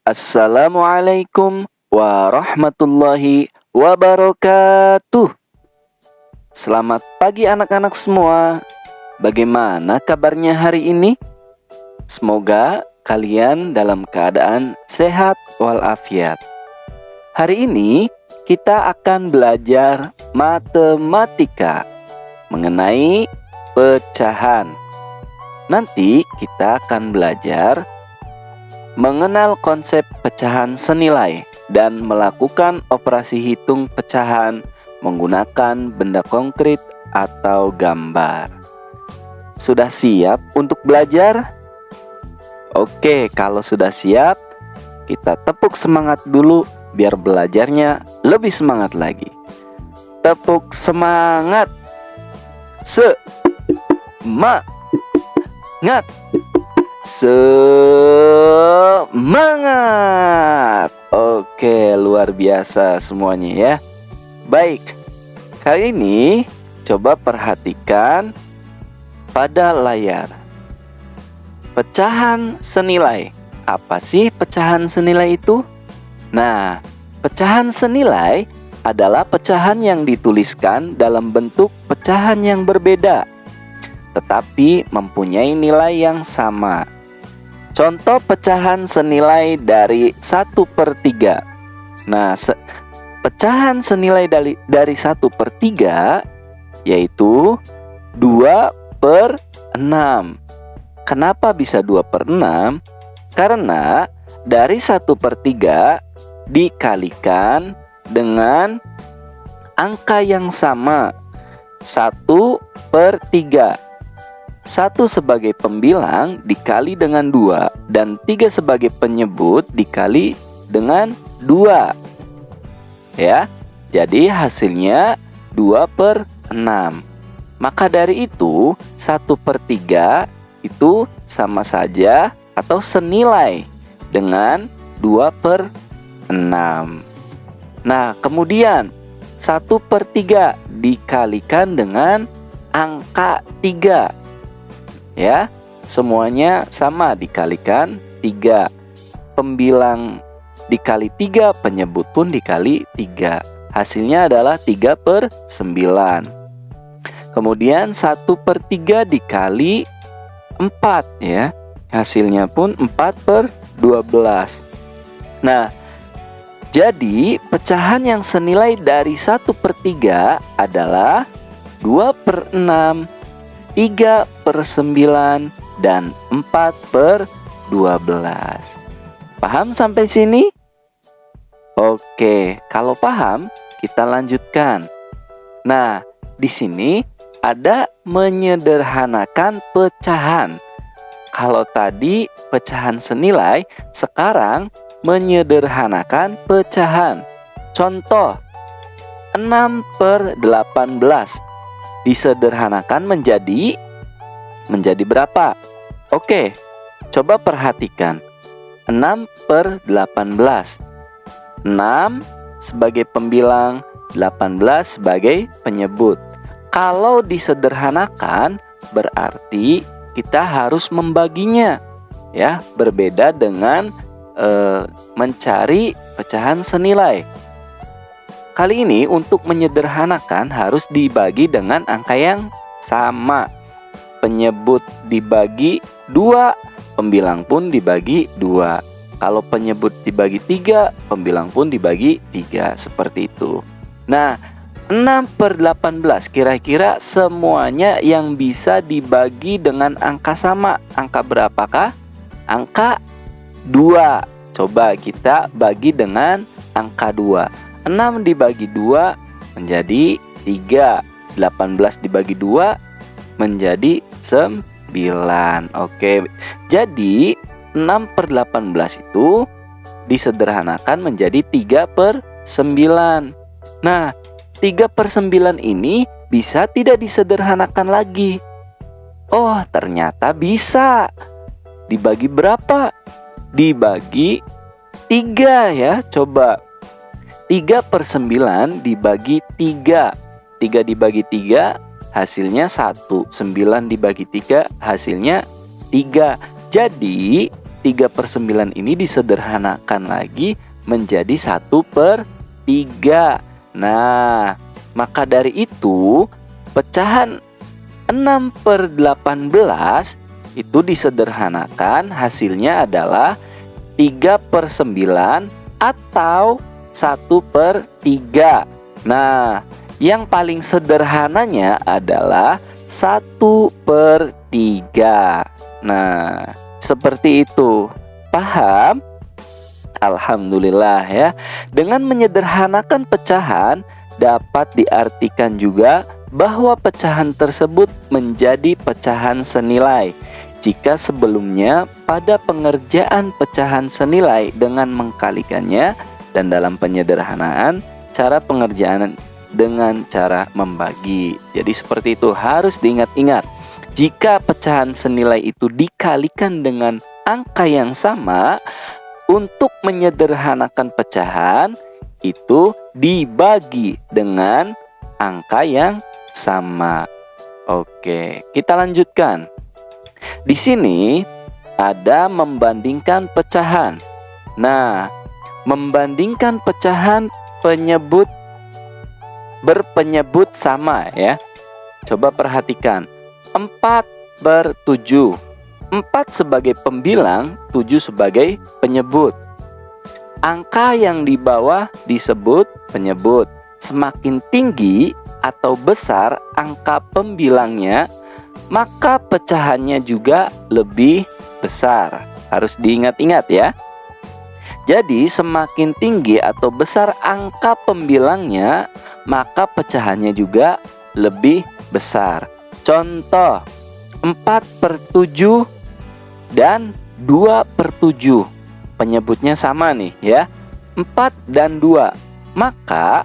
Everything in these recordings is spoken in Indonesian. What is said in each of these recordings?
Assalamualaikum warahmatullahi wabarakatuh. Selamat pagi anak-anak semua. Bagaimana kabarnya hari ini? Semoga kalian dalam keadaan sehat walafiat. Hari ini kita akan belajar matematika mengenai pecahan. Nanti kita akan belajar mengenal konsep pecahan senilai dan melakukan operasi hitung pecahan menggunakan benda konkret atau gambar. Sudah siap untuk belajar? Oke, kalau sudah siap, kita tepuk semangat dulu biar belajarnya lebih semangat lagi. Tepuk semangat. Semangat. Semangat. Oke, luar biasa semuanya ya. Baik, kali ini coba perhatikan pada layar. Pecahan senilai. Apa sih pecahan senilai itu? Nah, pecahan senilai adalah pecahan yang dituliskan dalam bentuk pecahan yang berbeda, tetapi mempunyai nilai yang sama. Contoh pecahan senilai dari 1/3. Nah, pecahan senilai dari 1/3 yaitu 2/6. Kenapa bisa 2/6? Karena dari 1/3 dikalikan dengan angka yang sama, 1/3. 1 sebagai pembilang dikali dengan 2 dan 3 sebagai penyebut dikali dengan 2. Ya, jadi hasilnya 2/6. Maka dari itu 1/3 itu sama saja atau senilai dengan 2/6. Nah, kemudian 1/3 dikalikan dengan angka 3. Ya, semuanya sama dikalikan 3. Pembilang dikali 3, penyebut pun dikali 3. Hasilnya adalah 3/9. Kemudian 1/3 dikali 4 ya. Hasilnya pun 4/12. Nah, jadi pecahan yang senilai dari 1/3 adalah 2/6, 3/9, dan 4/12. Paham sampai sini? Oke, kalau paham, kita lanjutkan. Nah, di sini ada menyederhanakan pecahan. Kalau tadi pecahan senilai, sekarang menyederhanakan pecahan. Contoh, 6/18 disederhanakan menjadi berapa? Oke, coba perhatikan. 6/18. 6 sebagai pembilang, 18 sebagai penyebut. Kalau disederhanakan berarti kita harus membaginya. Ya, berbeda dengan mencari pecahan senilai. Kali ini untuk menyederhanakan harus dibagi dengan angka yang sama. Penyebut dibagi 2, pembilang pun dibagi 2. Kalau penyebut dibagi 3, pembilang pun dibagi 3. Seperti itu. Nah, 6/18 kira-kira semuanya yang bisa dibagi dengan angka sama. Angka berapakah? Angka 2. Coba kita bagi dengan angka 2. 6 dibagi 2 menjadi 3. 18 dibagi 2 menjadi 9. Oke, jadi 6/18 itu disederhanakan menjadi 3/9. Nah, 3/9 ini bisa tidak disederhanakan lagi? Oh, ternyata bisa. Dibagi berapa? Dibagi 3 ya, coba. 3/9 dibagi 3. 3 dibagi 3 hasilnya 1. 9 dibagi 3 hasilnya 3. Jadi 3/9 ini disederhanakan lagi menjadi 1/3. Nah, maka dari itu pecahan 6/18 itu disederhanakan, hasilnya adalah 3/9 atau 1/3. Nah, yang paling sederhananya adalah 1/3. Nah, seperti itu. Paham? Alhamdulillah ya. Dengan menyederhanakan pecahan dapat diartikan juga bahwa pecahan tersebut menjadi pecahan senilai. Jika sebelumnya pada pengerjaan pecahan senilai dengan mengkalikannya, dan dalam penyederhanaan cara pengerjaan dengan cara membagi. Jadi seperti itu, harus diingat-ingat. Jika pecahan senilai itu dikalikan dengan angka yang sama, untuk menyederhanakan pecahan itu dibagi dengan angka yang sama. Oke, kita lanjutkan. Di sini ada membandingkan pecahan. Nah, membandingkan pecahan berpenyebut sama ya. Coba perhatikan. 4/7. 4 sebagai pembilang, 7 sebagai penyebut. Angka yang di bawah disebut penyebut. Semakin tinggi atau besar angka pembilangnya, maka pecahannya juga lebih besar. Harus diingat-ingat ya. Jadi semakin tinggi atau besar angka pembilangnya, maka pecahannya juga lebih besar. Contoh, 4/7 dan 2/7. Penyebutnya sama nih ya, 4 dan 2. Maka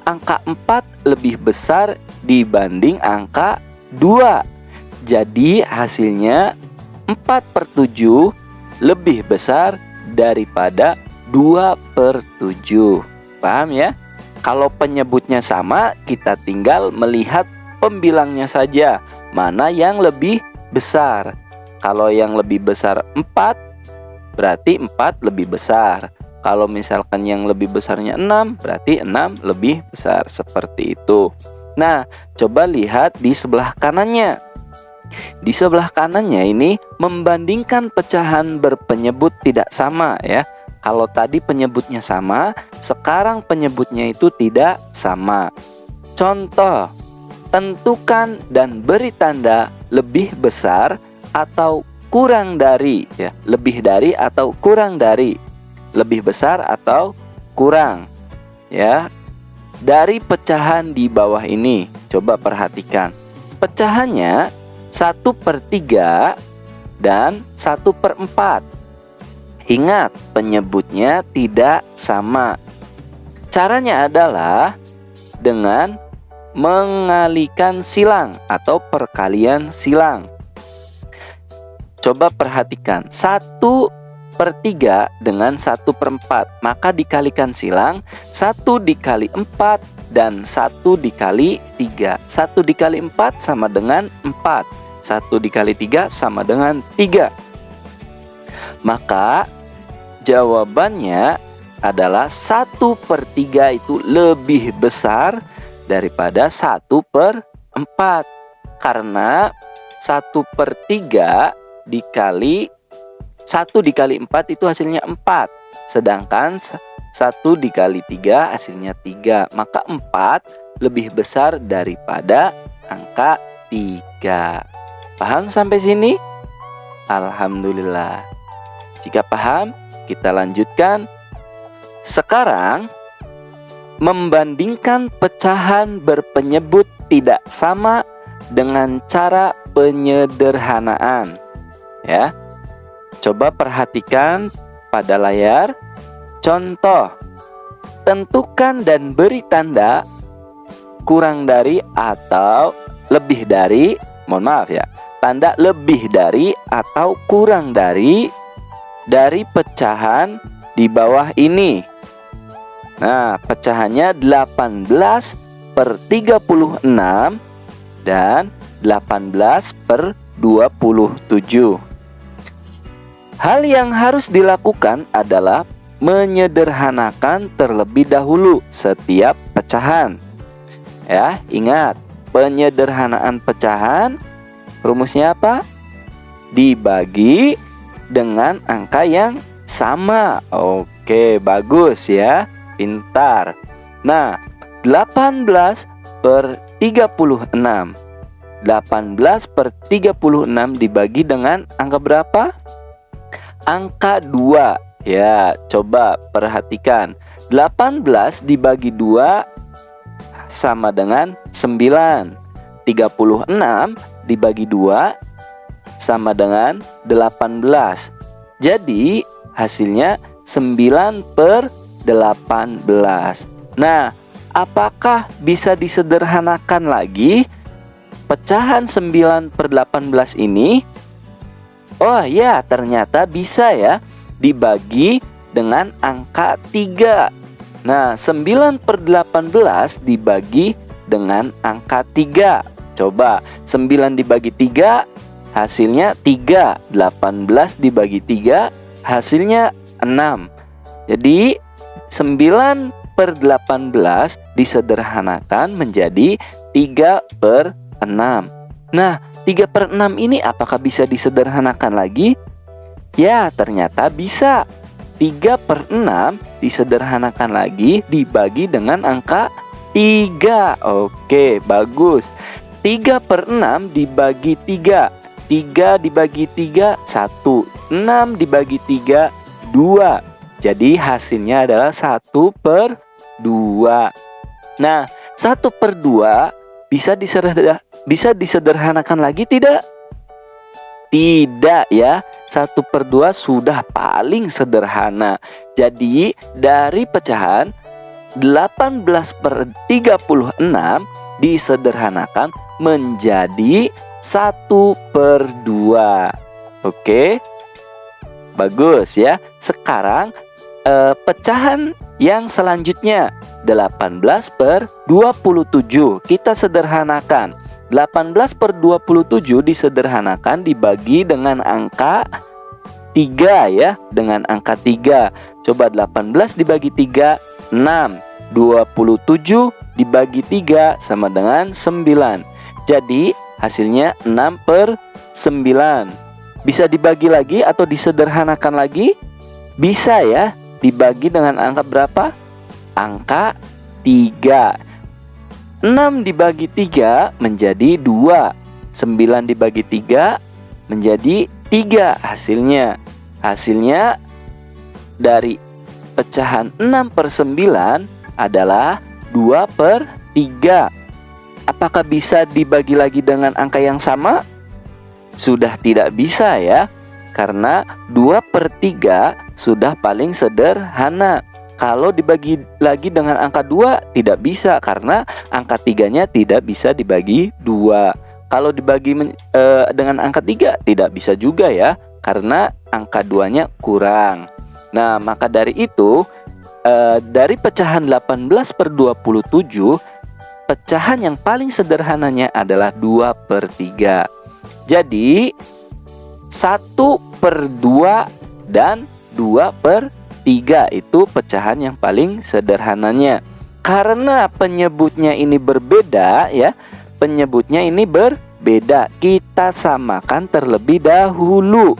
angka 4 lebih besar dibanding angka 2. Jadi hasilnya 4/7 lebih besar daripada 2/7. Paham ya? Kalau penyebutnya sama, kita tinggal melihat pembilangnya saja, mana yang lebih besar. Kalau yang lebih besar 4, berarti 4 lebih besar. Kalau misalkan yang lebih besarnya 6, berarti 6 lebih besar. Seperti itu. Nah, coba lihat di sebelah kanannya. Di sebelah kanannya ini membandingkan pecahan berpenyebut tidak sama ya. Kalau tadi penyebutnya sama, sekarang penyebutnya itu tidak sama. Contoh, tentukan dan beri tanda lebih besar atau kurang dari ya, lebih dari atau kurang dari, lebih besar atau kurang ya. Dari pecahan di bawah ini, coba perhatikan. Pecahannya 1/3 dan 1/4. Ingat, penyebutnya tidak sama. Caranya /adalah dengan mengalikan silang atau perkalian silang. Coba perhatikan, 1/3 dengan 1/4, maka dikalikan silang 1 dikali 4 dan 1 dikali 3. 1 dikali 4 sama dengan 4, 1 dikali 3 sama dengan 3. Maka jawabannya adalah 1/3 itu lebih besar daripada 1/4. Karena 1/3 dikali 1 dikali 4 itu hasilnya 4. Sedangkan 1 dikali 3 hasilnya 3. Maka 4 lebih besar daripada angka 3. Paham sampai sini? Alhamdulillah. Jika paham, kita lanjutkan. Sekarang membandingkan pecahan berpenyebut tidak sama dengan cara penyederhanaan ya. Coba perhatikan pada layar. Contoh, tentukan dan beri tanda kurang dari atau lebih dari, mohon maaf ya, tanda lebih dari atau kurang dari pecahan di bawah ini. Nah, pecahannya 18/36 dan 18/27. Hal yang harus dilakukan adalah menyederhanakan terlebih dahulu setiap pecahan. Ya, ingat, penyederhanaan pecahan rumusnya apa? Dibagi dengan angka yang sama. Oke, bagus ya. Pintar. Nah, 18 per 36. 18 per 36 dibagi dengan angka berapa? Angka 2. Ya, coba perhatikan. 18 dibagi 2 sama dengan 9. 36 dibagi 2 sama dengan 18. Jadi hasilnya 9 per 18. Nah, apakah bisa disederhanakan lagi pecahan 9 per 18 ini? Oh ya, ternyata bisa ya, dibagi dengan angka 3. Nah, 9 per 18 dibagi dengan angka 3. Coba, 9 dibagi 3, hasilnya 3. 18 dibagi 3, hasilnya 6. Jadi, 9 per 18 disederhanakan menjadi 3 per 6. Nah, 3 per 6 ini apakah bisa disederhanakan lagi? Ya, ternyata bisa. 3 per 6 disederhanakan lagi dibagi dengan angka 3. Oke, bagus. 3 per 6 dibagi 3. 3 dibagi 3, 1. 6 dibagi 3, 2. Jadi hasilnya adalah 1 per 2. Nah, 1 per 2 bisa disederhanakan lagi tidak? Tidak ya. 1 per 2 sudah paling sederhana. Jadi dari pecahan 18 per 36 disederhanakan menjadi 1 per 2. Oke, bagus ya. Sekarang pecahan yang selanjutnya 18 per 27 kita sederhanakan. 18 per 27 disederhanakan dibagi dengan angka 3 ya, dengan angka 3. Coba 18 dibagi 3, 6. 27 dibagi 3 sama dengan 9. Jadi hasilnya 6 per 9. Bisa dibagi lagi atau disederhanakan lagi? Bisa ya, dibagi dengan angka berapa? Angka 3. 6 dibagi 3 menjadi 2. 9 dibagi 3 menjadi 3 hasilnya. Hasilnya dari pecahan 6 per 9 adalah 2 per 3. Apakah bisa dibagi lagi dengan angka yang sama? Sudah tidak bisa ya, karena 2 per 3 sudah paling sederhana. Kalau dibagi lagi dengan angka 2 tidak bisa, karena angka 3-nya tidak bisa dibagi 2. Kalau dibagi dengan angka 3 tidak bisa juga ya, karena angka 2-nya kurang. Nah, maka dari itu dari pecahan 18 per 27, pecahan yang paling sederhananya adalah 2 per 3. Jadi 1 per 2 dan 2 per 3 itu pecahan yang paling sederhananya. Karena penyebutnya ini berbeda ya, penyebutnya ini berbeda, kita samakan terlebih dahulu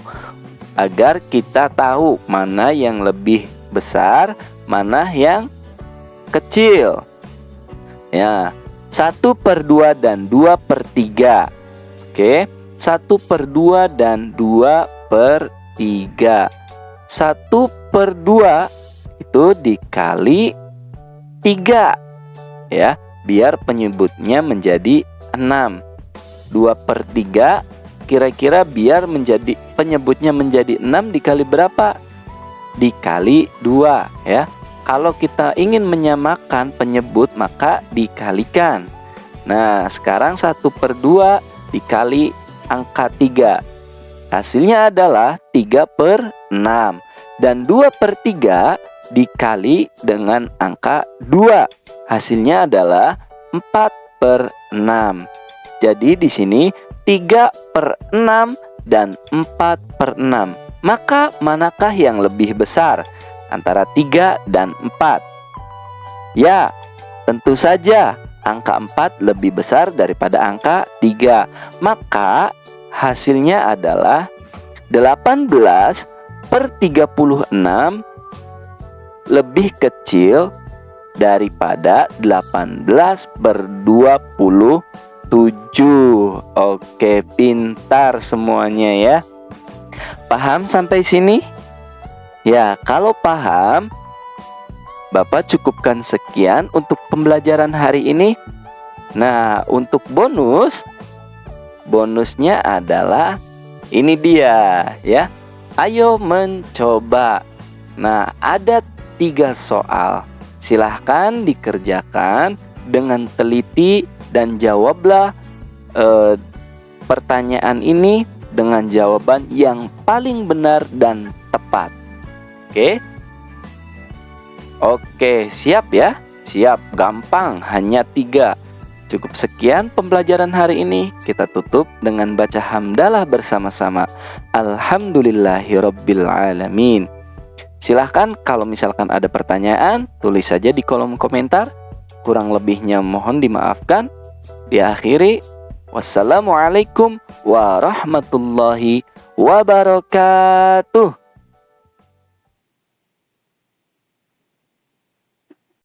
agar kita tahu mana yang lebih besar, mana yang kecil. Ya, 1 per 2 dan 2 per 3. Oke, 1 per 2 dan 2 per 3. 1 per 2 itu dikali 3 ya, biar penyebutnya menjadi 6. 2 per 3 kira-kira biar menjadi penyebutnya menjadi 6 dikali berapa? Dikali 2 ya. Kalau kita ingin menyamakan penyebut maka dikalikan. Nah, sekarang 1 per 2 dikali angka 3. Hasilnya adalah 3 per 6. Dan 2 per 3 dikali dengan angka 2. Hasilnya adalah 4 per 6. Jadi di sini 3 per 6 dan 4 per 6. Maka manakah yang lebih besar antara 3 dan 4? Ya, tentu saja angka 4 lebih besar daripada angka 3. Maka hasilnya adalah 18/36 lebih kecil daripada 18/27. Oke, pintar semuanya ya. Paham sampai sini? Ya, kalau paham, Bapak cukupkan sekian untuk pembelajaran hari ini. Nah, untuk bonusnya adalah ini dia ya. Ayo mencoba. Nah, ada 3 soal. Silahkan dikerjakan dengan teliti dan jawablah pertanyaan ini dengan jawaban yang paling benar dan tepat. Oke, siap ya? Siap, gampang, hanya 3. Cukup sekian pembelajaran hari ini. Kita tutup dengan baca hamdalah bersama-sama. Alhamdulillahirabbil alamin. Silahkan kalau misalkan ada pertanyaan, tulis saja di kolom komentar. Kurang lebihnya mohon dimaafkan. Diakhiri, wassalamualaikum warahmatullahi wabarakatuh.